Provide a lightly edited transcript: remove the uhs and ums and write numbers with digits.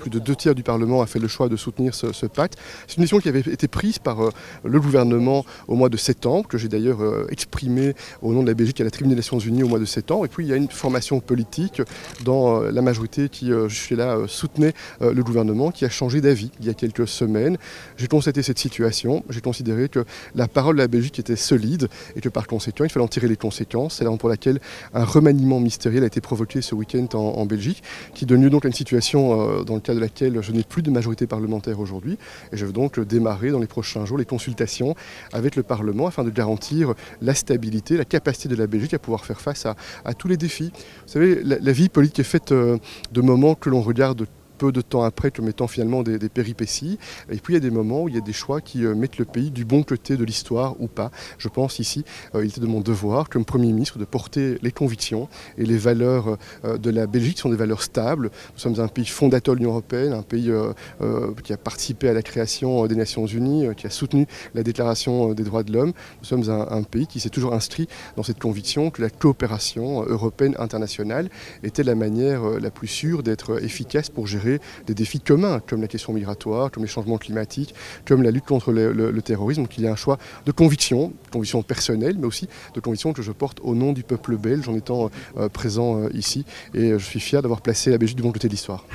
Plus de 2 tiers du Parlement a fait le choix de soutenir ce pacte. C'est une décision qui avait été prise par le gouvernement au mois de septembre, que j'ai d'ailleurs exprimé au nom de la Belgique à la tribune des Nations Unies au mois de septembre. Et puis il y a une formation politique dans la majorité qui, jusque-là, soutenait le gouvernement, qui a changé d'avis il y a quelques semaines. J'ai constaté cette situation, j'ai considéré que la parole de la Belgique était solide et que par conséquent, il fallait en tirer les conséquences. C'est la raison pour laquelle un remaniement ministériel a été provoqué ce week-end en Belgique, qui donne lieu donc à une situation dans le cadre de laquelle je n'ai plus de majorité parlementaire aujourd'hui. Et je veux donc démarrer dans les prochains jours les consultations avec le Parlement afin de garantir la stabilité, la capacité de la Belgique à pouvoir faire face à tous les défis. Vous savez, la vie politique est faite de moments que l'on regarde peu de temps après comme étant finalement des péripéties. Et puis il y a des moments où il y a des choix qui mettent le pays du bon côté de l'histoire ou pas. Je pense ici, il était de mon devoir comme Premier ministre de porter les convictions et les valeurs de la Belgique qui sont des valeurs stables. Nous sommes un pays fondateur de l'Union européenne, un pays qui a participé à la création des Nations Unies, qui a soutenu la Déclaration des droits de l'homme. Nous sommes un pays qui s'est toujours inscrit dans cette conviction que la coopération européenne internationale était la manière la plus sûre d'être efficace pour gérer des défis communs, comme la question migratoire, comme les changements climatiques, comme la lutte contre le terrorisme. Donc il y a un choix de conviction personnelle, mais aussi de conviction que je porte au nom du peuple belge en étant présent ici. Et je suis fier d'avoir placé la Belgique du bon côté de l'histoire.